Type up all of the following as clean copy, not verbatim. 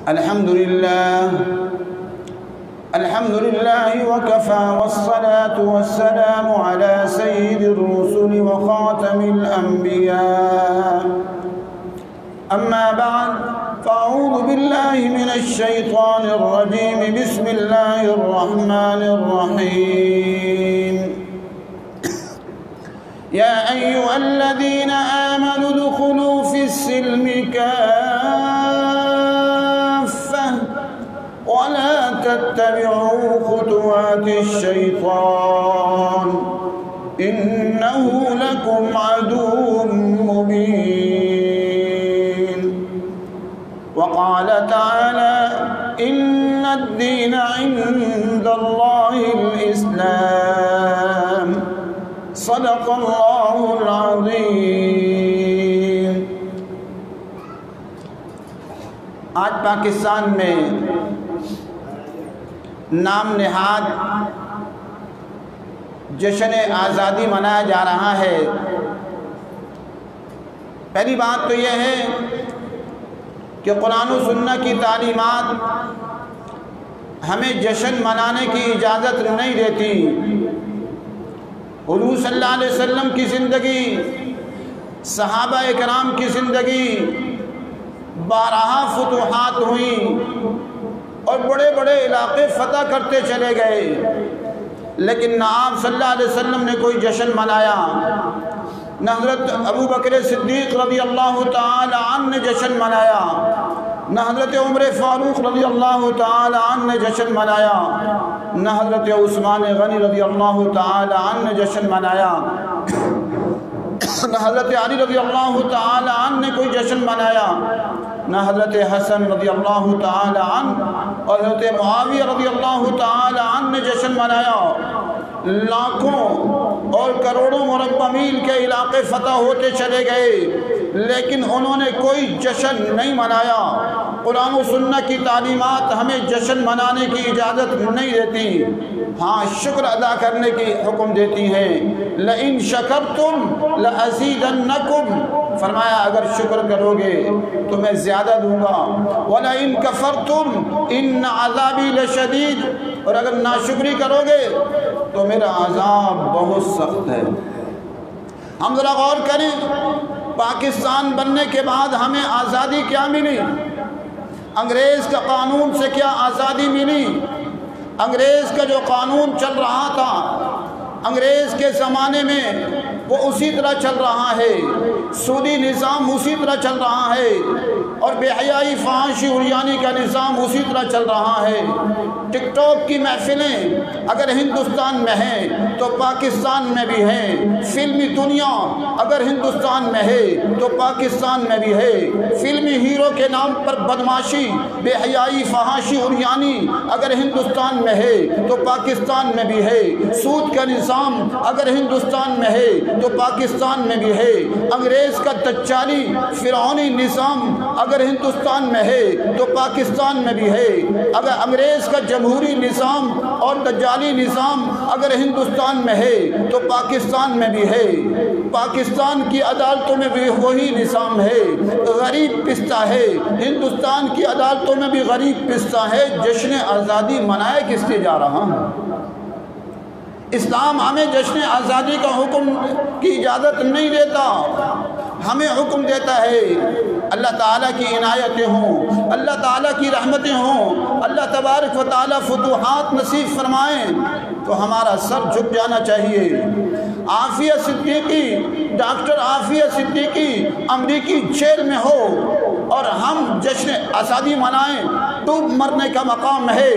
الحمد لله وكفى والصلاة والسلام على سيد الرسل وخاتم الأنبياء. أما بعد، فأعوذ بالله من الشيطان الرجيم. بسم الله الرحمن الرحيم. يا أيها الذين آمنوا ادخلوا في السلم كافة ولا تتبعوا خطوات الشيطان إنه لكم عدو مبين. وقال تعالى: إن الدين عند الله الإسلام. صدق اللہ العظیم. آج پاکستان میں نام نہاد جشن آزادی منایا جا رہا ہے. پہلی بات تو یہ ہے کہ قرآن و سنت کی تعلیمات ہمیں جشن منانے کی اجازت نہیں دیتی. حضور صلی اللہ علیہ وسلم کی زندگی، صحابہ اکرام کی زندگی، 12 فتوحات ہوئیں اور بڑے بڑے علاقے فتح کرتے چلے گئے، لیکن نہ آپ صلی اللہ علیہ وسلم نے کوئی جشن منایا، نہ حضرت ابو بکر صدیق رضی اللہ تعالی عنہ نے جشن منایا، نہ حضرت عمر فاروق رضی اللہ تعالی عنہ نے جشن منایا، نہ حضرت عثمان غنی رضی اللہ تعالی عنہ نے جشن منایا، نہ حضرت علی رضی اللہ تعالی عنہ نے کوئی جشن منایا، نہ حضرت حسن رضی اللہ تعالی عنہ اور حضرت معاویہ رضی اللہ تعالی عنہ نے جشن منایا. لاکھوں اور کروڑوں مربع میل کے علاقے فتح ہوتے چلے گئے، لیکن انہوں نے کوئی جشن نہیں منایا. قرآن و سنت کی تعلیمات ہمیں جشن منانے کی اجازت نہیں دیتی، ہاں شکر ادا کرنے کی حکم دیتی ہیں. لَإِن شَكَرْتُمْ لَأَزِيدَنَّكُمْ، فرمایا اگر شکر کرو گے تو میں زیادہ دوں گا. وَلَئِن كَفَرْتُمْ إِنَّ عَذَابِي لَشَدِيدٌ، اور اگر ناشکری کرو گے تو میرا عذاب بہت سخت ہے. ہم ذرا غور کریں، پاکستان بننے کے بعد ہمیں آزادی کیا ملی؟ انگریز کا قانون سے کیا آزادی ملی؟ انگریز کا جو قانون چل رہا تھا انگریز کے زمانے میں وہ اسی طرح چل رہا ہے، سودی نظام اسی طرح چل رہا ہے، اور بے حیائی فحاشی عریانی کا نظام اسی طرح چل رہا ہے. ٹک ٹاک کی محفلیں اگر ہندوستان میں ہیں تو پاکستان میں بھی ہیں. فلمی دنیا اگر ہندوستان میں ہے تو پاکستان میں بھی ہے. فلمی ہیرو کے نام پر بدماشی، بے حیائی فحاشی عریانی اگر ہندوستان میں ہے تو پاکستان میں بھی ہے. سود کا نظام اگر ہندوستان میں ہے تو پاکستان میں بھی ہے. انگریز کا دجالی فرعونی نظام اگر ہندوستان میں ہے تو پاکستان میں بھی ہے. اگر انگریز کا جمہوری نظام اور دجالی نظام اگر ہندوستان میں ہے تو پاکستان میں بھی ہے. پاکستان کی عدالتوں میں بھی وہی نظام ہے، غریب پستہ ہے. ہندوستان کی عدالتوں میں بھی غریب پستہ ہے. جشن آزادی منائے کس لیے جا رہا ہے؟ اسلام ہمیں جشن آزادی کا حکم کی اجازت نہیں دیتا، ہمیں حکم دیتا ہے اللہ تعالیٰ کی عنایتیں ہوں، اللہ تعالیٰ کی رحمتیں ہوں، اللہ تبارک و تعالیٰ فتوحات نصیب فرمائیں تو ہمارا سر جھک جانا چاہیے. عافیہ صدیقی، ڈاکٹر عافیہ صدیقی امریکی جیل میں ہو اور ہم جشن آزادی منائیں، ڈوب مرنے کا مقام ہے.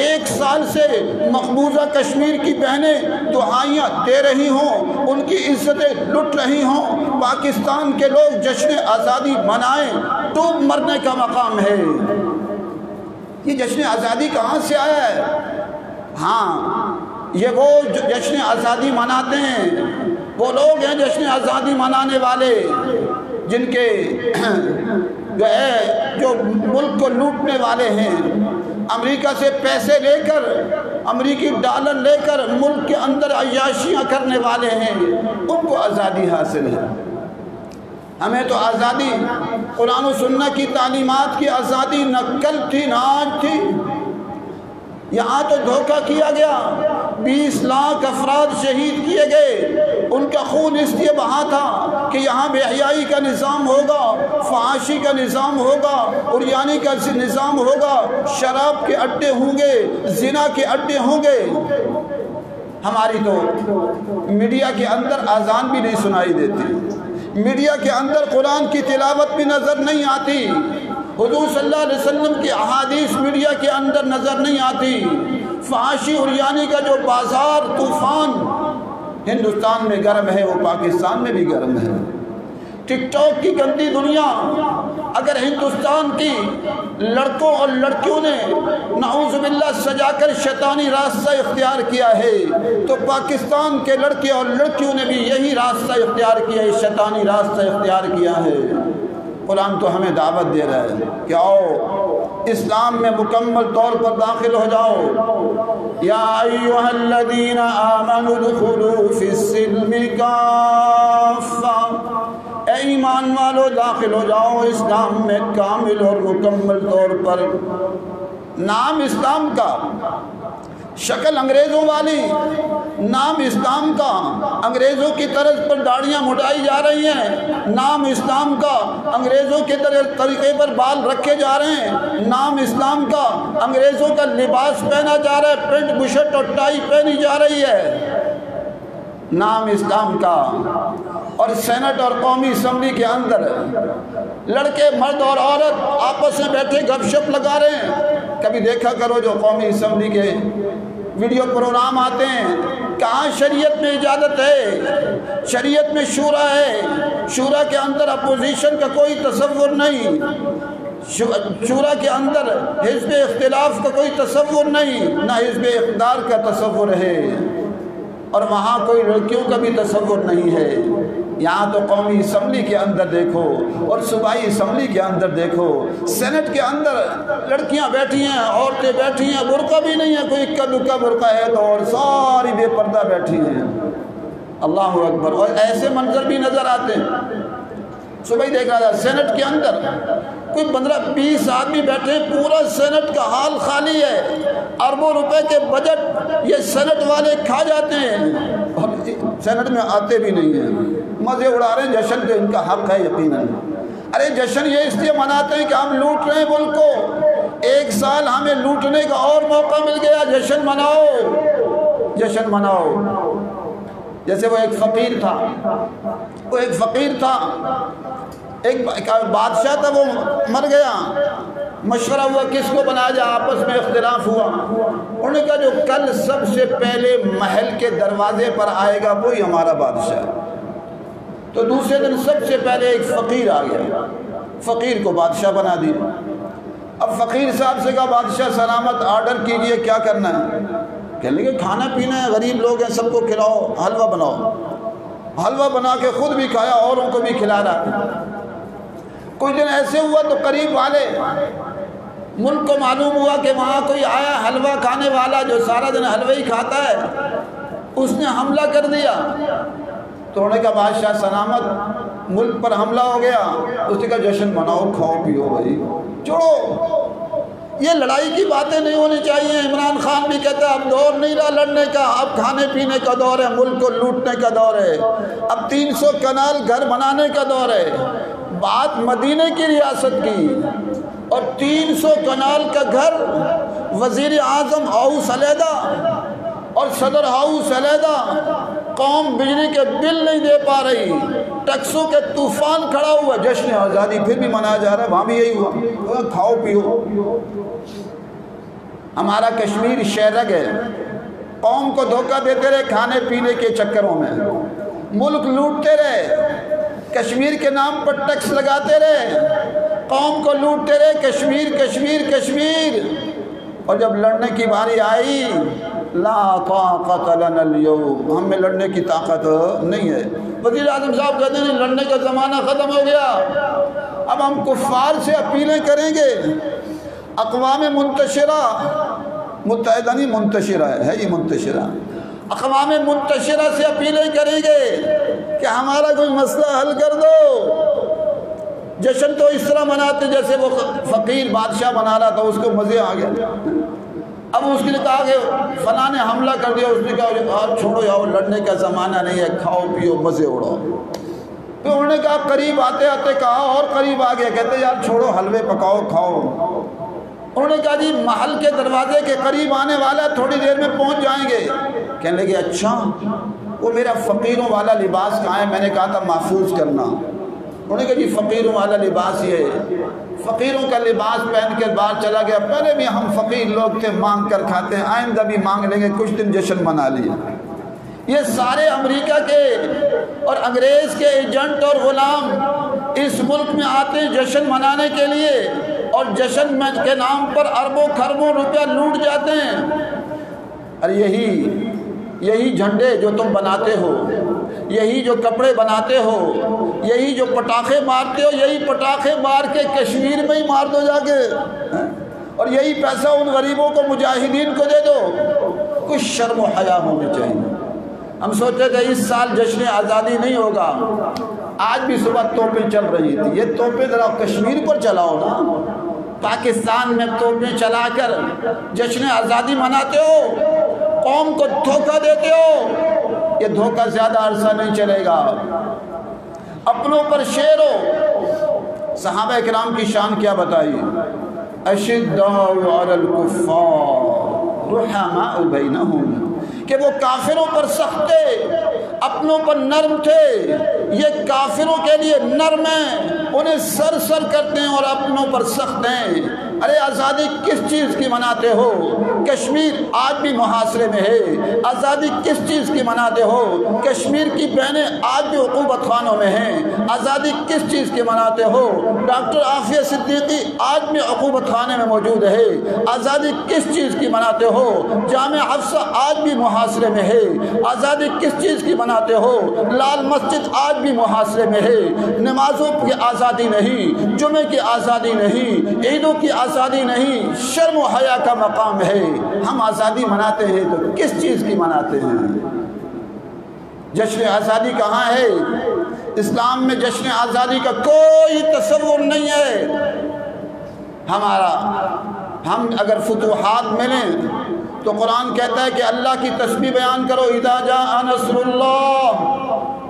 1 سال سے مقبوضہ کشمیر کی بہنیں دعائیاں دے رہی ہوں، ان کی عزتیں لٹ رہی ہوں، پاکستان کے لوگ جشن آزادی منائیں، ڈوب مرنے کا مقام ہے. یہ جشن آزادی کہاں سے آیا ہے؟ ہاں، یہ وہ جشن آزادی مناتے ہیں، وہ لوگ ہیں جشن آزادی منانے والے جن کے جو ملک کو لوٹنے والے ہیں، امریکہ سے پیسے لے کر، امریکی ڈالر لے کر ملک کے اندر عیاشیاں کرنے والے ہیں، ان کو آزادی حاصل ہے. ہمیں تو آزادی قرآن و سنت کی تعلیمات کی آزادی نہ کل تھی نہ آج تھی. یہاں تو دھوکہ کیا گیا. 20 لاکھ افراد شہید کیے گئے. ان کا خون اس لیے بہا تھا کہ یہاں بے حیائی کا نظام ہوگا, فحاشی کا نظام ہوگا, عریانی کا نظام ہوگا, شراب کے اڈے ہوں گے, زنا کے اڈے ہوں گے. ہماری تو میڈیا کے اندر اذان بھی نہیں سنائی دیتی, میڈیا کے اندر قرآن کی تلاوت بھی نظر نہیں آتی, حضور صلی اللہ علیہ وسلم کی احادیث میڈیا کے اندر نظر نہیں آتی. فحاشی عریانی کا جو بازار طوفان ہندوستان میں گرم ہے وہ پاکستان میں بھی گرم ہے. ٹک ٹاک کی گندی دنیا اگر ہندوستان کی لڑکوں اور لڑکیوں نے نعوذ باللہ سجا کر شیطانی راستہ اختیار کیا ہے تو پاکستان کے لڑکے اور لڑکیوں نے بھی یہی راستہ اختیار کیا ہے, شیطانی راستہ اختیار کیا ہے. قرآن تو ہمیں دعوت دے رہا ہے کہ آؤ اسلام میں مکمل طور پر داخل ہو جاؤ. یا ایھا الذین آمنوا ادخلوا فی السلم کافہ, اے ایمان والو داخل ہو جاؤ اسلام میں کامل اور مکمل طور پر. نام اسلام کا, شکل انگریزوں والی, نام اسلام کا, انگریزوں کی طرز پر داڑیاں مٹائی جا رہی ہیں, نام اسلام کا, انگریزوں کے طریقے پر بال رکھے جا رہے ہیں, نام اسلام کا, انگریزوں کا لباس پہنا جا رہا ہے, پینٹ بشرٹ اور ٹائی پہنی جا رہی ہے, نام اسلام کا. اور سینٹ اور قومی اسمبلی کے اندر لڑکے مرد اور عورت آپس میں بیٹھے گپ شپ لگا رہے ہیں. کبھی دیکھا کرو جو قومی اسمبلی کے ویڈیو پروگرام آتے ہیں, کہاں شریعت میں اجازت ہے؟ شریعت میں شورا ہے, شورا کے اندر اپوزیشن کا کوئی تصور نہیں, شورا کے اندر حزب اختلاف کا کوئی تصور نہیں, نہ حزب اقتدار کا تصور ہے, اور وہاں کوئی لڑکیوں کا بھی تصور نہیں ہے. یہاں تو قومی اسمبلی کے اندر دیکھو اور صوبائی اسمبلی کے اندر دیکھو, سینٹ کے اندر لڑکیاں بیٹھی ہیں, عورتیں بیٹھی ہیں, برقع بھی نہیں ہے, کوئی اکا دکا برقع ہے تو, اور ساری بے پردہ بیٹھی ہیں. اللہ اکبر. اور ایسے منظر بھی نظر آتے ہیں. صبح ہی دیکھ رہا تھا سینٹ کے اندر کوئی 15-20 آدمی بیٹھے, پورا سینٹ کا حال خالی ہے, اربوں روپے کے بجٹ یہ سینٹ والے کھا جاتے ہیں اور سینٹ میں آتے بھی نہیں ہیں, مزے اڑا رہے ہیں. جشن تو ان کا حق ہے یقیناً. ارے جشن یہ اس لیے مناتے ہیں کہ ہم لوٹ رہے ہیں ملک کو, 1 سال ہمیں لوٹنے کا اور موقع مل گیا, جشن مناؤ, جشن مناؤ. جیسے وہ ایک فقیر تھا, ایک بادشاہ تھا, وہ مر گیا, مشورہ ہوا کس کو بنایا جائے, آپس میں اختلاف ہوا. انہوں نے کہا جو کل سب سے پہلے محل کے دروازے پر آئے گا وہی ہمارا بادشاہ. تو دوسرے دن سب سے پہلے ایک فقیر آ گیا, فقیر کو بادشاہ بنا دیا. اب فقیر صاحب سے کہا بادشاہ سلامت آرڈر کیجئے, کیا کرنا ہے؟ کہنے لگے کھانا پینا ہے, غریب لوگ ہیں, سب کو کھلاؤ, حلوہ بناؤ. حلوہ بنا کے خود بھی کھایا, اوروں کو بھی کھلا رہا. کچھ دن ایسے ہوا تو قریب والے ملک کو معلوم ہوا کہ وہاں کوئی آیا حلوہ کھانے والا جو سارا دن حلوہ ہی کھاتا ہے, اس نے حملہ کر دیا. تو انہوں نے کہا بادشاہ سلامت ملک پر حملہ ہو گیا. اس نے کہا جشن مناؤ, کھاؤ پیو بھائی, چھوڑو, یہ لڑائی کی باتیں نہیں ہونی چاہیے. عمران خان بھی کہتا ہے اب دور نہیں رہا لڑنے کا, اب کھانے پینے کا دور ہے, ملک کو لوٹنے کا دور ہے, اب 300 کنال گھر بنانے کا دور ہے. بات مدینے کی ریاست کی, اور 300 کنال کا گھر, وزیر اعظم ہاؤس علیحدہ اور صدر ہاؤس علیحدہ, قوم بجلی کے بل نہیں دے پا رہی, ٹیکسوں کے طوفان کھڑا ہوا. جشن آزادی پھر بھی منایا جا رہا ہے, وہاں بھی یہی ہوا, کھاؤ پیو. ہمارا کشمیر شہرگ ہے, قوم کو دھوکہ دیتے رہے کھانے پینے کے چکروں میں, ملک لوٹتے رہے, کشمیر کے نام پر ٹیکس لگاتے رہے, قوم کو لوٹتے رہے, کشمیر کشمیر کشمیر. اور جب لڑنے کی باری آئی, لا طاقت لنا اليوم, ہم میں لڑنے کی طاقت نہیں ہے. وزیر اعظم صاحب کہتے ہیں لڑنے کا زمانہ ختم ہو گیا, اب ہم کفار سے اپیلیں کریں گے. اقوام منتشرہ, متحدہ نہیں منتشرہ ہے یہ منتشرہ, اقوام منتشرہ سے اپیلیں کریں گے کہ ہمارا کوئی مسئلہ حل کر دو. جشن تو اس طرح مناتے جیسے وہ فقیر بادشاہ منا رہا تھا، اس کو مزے آ گیا۔ اب اس کے لیے کہا کہ فلاں نے حملہ کر دیا، اس نے کہا چھوڑو یار، لڑنے کا زمانہ نہیں ہے، کھاؤ پیو مزے اڑاؤ۔ پھر انہوں نے کہا قریب آتے آتے کہا اور قریب آ گیا، کہتے یار چھوڑو حلوے پکاؤ کھاؤ۔ انہوں نے کہا جی محل کے دروازے کے قریب آنے والا، تھوڑی دیر میں پہنچ جائیں گے۔ کہنے لگے اچھا وہ میرا فقیروں والا لباس کہاں ہے؟ میں نے کہا تھا محفوظ کرنا۔ انہوں نے کہا جی فقیروں والا لباس یہ فقیروں کا لباس پہن کے باہر چلا گیا، پہلے بھی ہم فقیر لوگ تھے، مانگ کر کھاتے ہیں، آئندہ بھی مانگ لیں گے، کچھ دن جشن منا لیا۔ یہ سارے امریکہ کے اور انگریز کے ایجنٹ اور غلام اس ملک میں آتے ہیں جشن منانے کے لیے، اور جشن کے نام پر اربوں خربوں روپیہ لوٹ جاتے ہیں۔ اور یہی جھنڈے جو تم بناتے ہو، یہی جو کپڑے بناتے ہو، یہی جو پٹاخے مارتے ہو، یہی پٹاخے مار کے کشمیر میں ہی مار دو جا کے، اور یہی پیسہ ان غریبوں کو مجاہدین کو دے دو۔ کچھ شرم و حیا ہونی چاہیے۔ ہم سوچے تھے اس سال جشن آزادی نہیں ہوگا، آج بھی صبح توپیں چل رہی تھی، یہ توپیں ذرا کشمیر پر چلاؤ نا۔ پاکستان میں توپیں چلا کر جشن آزادی مناتے ہو، قوم کو دھوکہ دیتے ہو، یہ دھوکہ زیادہ عرصہ نہیں چلے گا۔ اپنوں پر شیر ہو۔ صحابہ کرام کی شان کیا بتائی؟ اشداء علی الکفار رحماء بینہم، کہ وہ کافروں پر سخت تھے، اپنوں پر نرم تھے۔ یہ کافروں کے لیے نرم ہیں، انہیں سر کرتے ہیں، اور اپنوں پر سخت ہیں۔ ارے آزادی کس چیز کی مناتے ہو؟ کشمیر آج بھی محاصرے میں ہے۔ آزادی کس چیز کی مناتے ہو؟ کشمیر کی بہنیں آج بھی عقوبت خانوں میں ہیں۔ آزادی کس چیز کی مناتے ہو؟ ڈاکٹر عافیہ صدیقی آج بھی عقوبت خانے میں موجود ہے۔ آزادی کس چیز کی مناتے ہو؟ جامع حفصہ آج بھی محاصرے میں ہے۔ آزادی کس چیز کی مناتے ہو؟ لال مسجد آج بھی محاصرے میں ہے۔ نمازوں کی آزادی نہیں، جمعے کی آزادی نہیں، عیدوں کی آزادی نہیں، شرم و حیا کا مقام ہے۔ ہم آزادی مناتے ہیں تو کس چیز کی مناتے ہیں؟ جشن آزادی کہاں ہے؟ اسلام میں جشن آزادی کا کوئی تصور نہیں ہے ہمارا۔ ہم اگر فتوحات ملیں تو قرآن کہتا ہے کہ اللہ کی تسبیح بیان کرو، اذا جاء نصر اللہ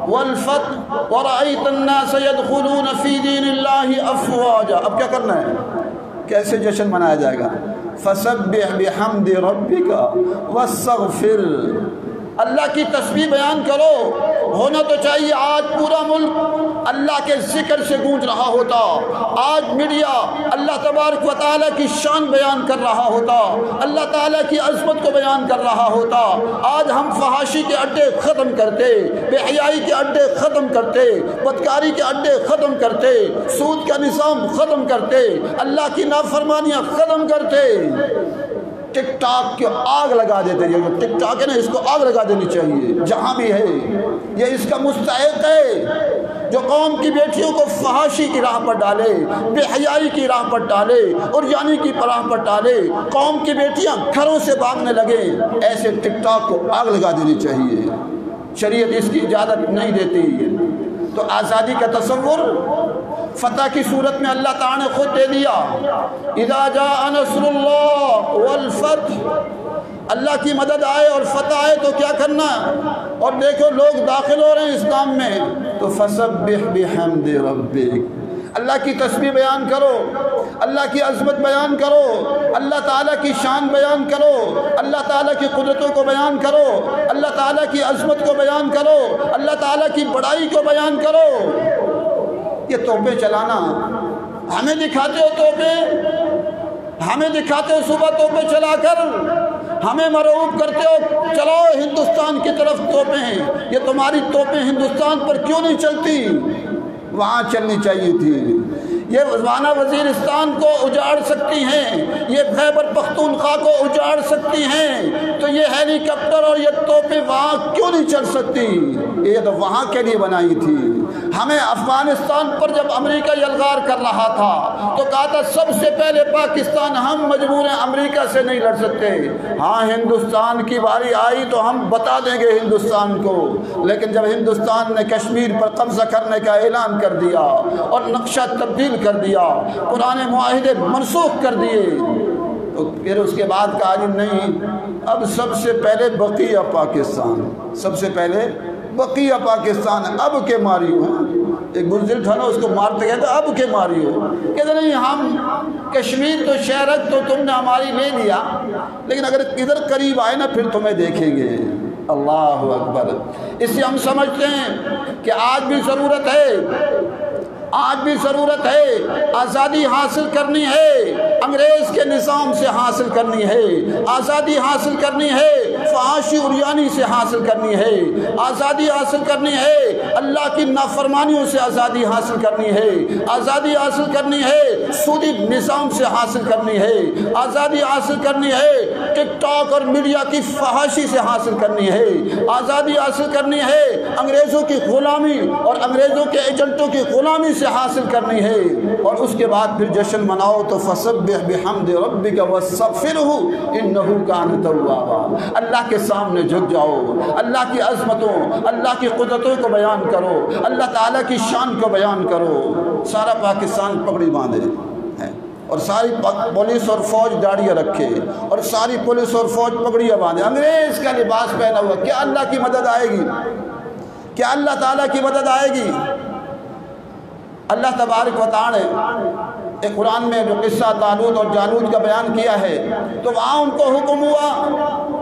والفتح ورأیت الناس يدخلون فی دین اللہ افواجا۔ اب کیا کرنا ہے؟ کیسے جشن منایا جائے گا؟ فسبح بحمد ربک واستغفر، اللہ کی تسبیح بیان کرو۔ ہونا تو چاہیے آج پورا ملک اللہ کے ذکر سے گونج رہا ہوتا، آج میڈیا اللہ تبارک و تعالیٰ کی شان بیان کر رہا ہوتا، اللہ تعالیٰ کی عظمت کو بیان کر رہا ہوتا۔ آج ہم فحاشی کے اڈے ختم کرتے، بے حیائی کے اڈے ختم کرتے، بدکاری کے اڈے ختم کرتے، سود کا نظام ختم کرتے، اللہ کی نافرمانیاں ختم کرتے۔ ٹک ٹاک کی آگ لگا دیتے، یہ ٹک ٹاک ہے نا، اس کو آگ لگا دینی چاہیے جہاں بھی ہے۔ یہ اس کا مستحق ہے جو قوم کی بیٹیوں کو فحاشی کی راہ پر ڈالے، بے حیائی کی راہ پر ڈالے، اور یعنی کی راہ پر ڈالے، قوم کی بیٹیاں گھروں سے بھاگنے لگے، ایسے ٹک ٹاک کو آگ لگا دینی چاہیے۔ شریعت اس کی اجازت نہیں دیتی۔ تو آزادی کا تصور فتح کی صورت میں اللہ تعالیٰ نے خود دے دیا، اذا جاء نصر اللہ والفتح، اللہ کی مدد آئے اور فتح آئے تو کیا کرنا؟ اور دیکھو لوگ داخل ہو رہے ہیں اسلام میں، تو فسبح بحمد ربک، اللہ کی تسبیح بیان کرو، اللہ کی عظمت بیان کرو، اللہ تعالیٰ کی شان بیان کرو، اللہ تعالیٰ کی قدرتوں کو بیان کرو، اللہ تعالیٰ کی عظمت کو بیان کرو، اللہ تعالیٰ کی بڑائی کو بیان کرو۔ یہ توپیں چلانا، ہمیں دکھاتے ہو توپیں، ہمیں دکھاتے ہو صبح توپیں چلا کر، ہمیں مرعوب کرتے ہو چلاؤ ہندوستان کی طرف توپیں ہیں۔ یہ تمہاری توپیں ہندوستان پر کیوں نہیں چلتی؟ وہاں چلنی چاہیے تھی۔ یہ وزوانہ وزیرستان کو اجاڑ سکتی ہیں، یہ خیبر پختونخوا کو اجاڑ سکتی ہیں، تو یہ ہیلی کاپٹر اور یہ توپیں وہاں کیوں نہیں چل سکتی؟ یہ تو وہاں کے لیے بنائی تھی۔ ہمیں افغانستان پر جب امریکہ یلغار کر رہا تھا تو کہا تھا سب سے پہلے پاکستان، ہم مجبور ہیں، امریکہ سے نہیں لڑ سکتے۔ ہاں ہندوستان کی باری آئی تو ہم بتا دیں گے ہندوستان کو، لیکن جب ہندوستان نے کشمیر پر قبضہ کرنے کا اعلان کر دیا اور نقشہ تبدیل کر دیا، پرانے معاہدے منسوخ کر دیے، تو پھر اس کے بعد کہا جی نہیں، اب سب سے پہلے بقیہ پاکستان، سب سے پہلے بقیہ پاکستان، اب کے ماری ہو۔ ایک بزدل تھا نا، اس کو مارتے گئے تو اب کے ماری ہو، کہتے نہیں ہم کشمیر تو شہرک تو تم نے ہماری لے لیا، لیکن اگر ادھر قریب آئے نا پھر تمہیں دیکھیں گے۔ اللہ اکبر۔ اس سے ہم سمجھتے ہیں کہ آج بھی ضرورت ہے آزادی حاصل کرنی ہے، انگریز کے نظام سے حاصل کرنی ہے، آزادی حاصل کرنی ہے، فحاشی عریانی سے حاصل کرنی ہے، آزادی حاصل کرنی ہے، اللہ کی نافرمانیوں سے آزادی حاصل کرنی ہے، آزادی حاصل کرنی ہے، سودی نظام سے حاصل کرنی ہے، آزادی حاصل کرنی ہے، ٹک ٹاک اور میڈیا کی فحاشی سے حاصل کرنی ہے، آزادی حاصل کرنی ہے، انگریزوں کی غلامی اور انگریزوں کے ایجنٹوں کی غلامی سے حاصل کرنی ہے، اور اس کے بعد پھر جشن مناؤ تو فسبح بحمد ربک واستغفرہ انہ کان توابا۔ اللہ کے سامنے جھک جاؤ، اللہ کی عظمتوں، اللہ کی قدرتوں کو بیان کرو، اللہ تعالیٰ کی شان کو بیان کرو۔ سارا پاکستان پگڑی باندھے اور ساری پولیس اور فوج داڑیاں رکھے اور ساری پولیس اور فوج پگڑیاں باندھے، انگریز کا لباس پہنا ہوا، کیا اللہ کی مدد آئے گی؟ کیا اللہ تعالیٰ کی مدد آئے گی؟ اللہ تبارک و تعالی نے قرآن میں جو قصہ طالوت اور جالوت کا بیان کیا ہے، تو وہاں ان کو حکم ہوا،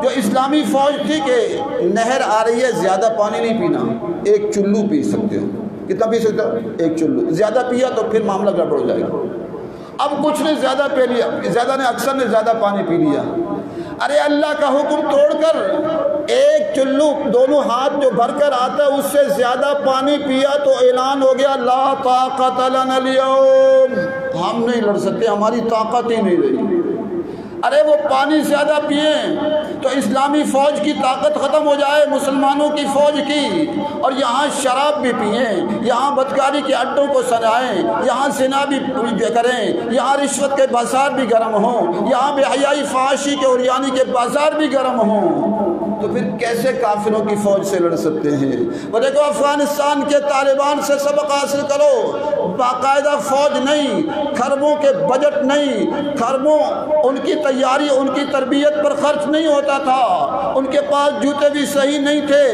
جو اسلامی فوج تھی کہ نہر آ رہی ہے، زیادہ پانی نہیں پینا، ایک چلو پی سکتے ہو۔ کتنا پی سکتے ہو؟ ایک چلو۔ زیادہ پیا تو پھر معاملہ گڑبڑ ہو جائے گا۔ اب کچھ نے زیادہ پی لیا، زیادہ نے اکثر نے زیادہ پانی پی لیا۔ ارے اللہ کا حکم توڑ کر ایک چلو دونوں ہاتھ جو بھر کر آتا ہے اس سے زیادہ پانی پیا تو اعلان ہو گیا لا طاقت لنا اليوم، ہم نہیں لڑ سکتے، ہماری طاقت ہی نہیں رہی۔ ارے وہ پانی زیادہ پئیں تو اسلامی فوج کی طاقت ختم ہو جائے، مسلمانوں کی فوج کی، اور یہاں شراب بھی پئیں، یہاں بدکاری کے اڈوں کو سجائیں، یہاں زنا بھی کریں، یہاں رشوت کے بازار بھی گرم ہوں، یہاں بے حیائی فحاشی کے عریانی کے بازار بھی گرم ہوں، تو پھر کیسے کافروں کی فوج سے لڑ سکتے ہیں؟ وہ دیکھو افغانستان کے طالبان سے سبق حاصل کرو، باقاعدہ فوج نہیں، خربوں کے بجٹ نہیں، خربوں ان کی تیاری ان کی تربیت پر خرچ نہیں ہوتا تھا، ان کے پاس جوتے بھی صحیح نہیں تھے،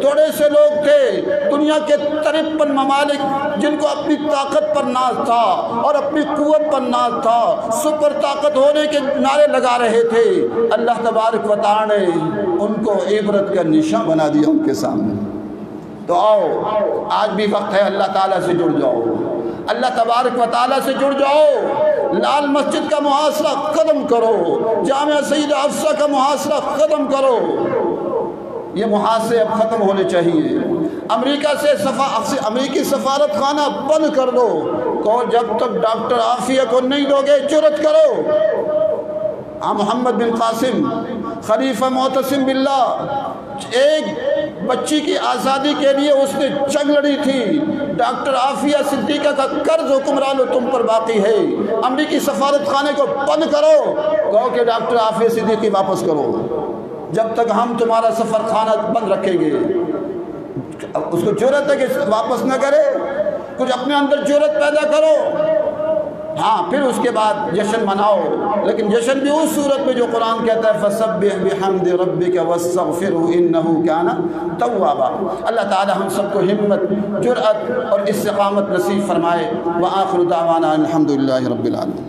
تھوڑے سے لوگ تھے، دنیا کے 53 ممالک جن کو اپنی طاقت پر ناز تھا اور اپنی قوت پر ناز تھا، سپر طاقت ہونے کے نعرے لگا رہے تھے، اللہ تبارک و تعالی نے ان کو عبرت کا نشان بنا دیا ان کے سامنے۔ تو آؤ آج بھی وقت ہے، اللہ تعالیٰ سے جڑ جاؤ، اللہ تبارک و تعالیٰ سے جڑ جاؤ، لال مسجد کا محاصرہ ختم کرو، جامعہ سیدہ حفصہ کا محاصرہ ختم کرو، یہ محاصرے اب ختم ہونے چاہیے۔ امریکہ سے امریکی سفارت خانہ بند کر دو، کہو جب تک ڈاکٹر عافیہ کو نہیں دو گے جرأت کرو۔ محمد بن قاسم خلیفہ معتصم باللہ، ایک بچی کی آزادی کے لیے اس نے جنگ لڑی تھی، ڈاکٹر عافیہ صدیقہ کا قرض حکمرانو تم پر باقی ہے، امریکی سفارت خانے کو بند کرو، کہو کہ ڈاکٹر عافیہ صدیقی واپس کرو، جب تک ہم تمہارا سفر خانہ بند رکھیں گے۔ اس کو جرأت ہے کہ واپس نہ کرے، کچھ اپنے اندر جرأت پیدا کرو، ہاں پھر اس کے بعد جشن مناؤ، لیکن جشن بھی اس صورت میں جو قرآن کہتا ہے فَسَبِّحْ بِحَمْدِ رَبِّكَ وَاسْتَغْفِرْهُ إِنَّهُ كَانَ تَوَّابًا۔ اللہ تعالی ہم سب کو ہمت، جرأت اور استقامت نصیب فرمائے۔ وآخر دعوانا الحمدللہ رب العالمین۔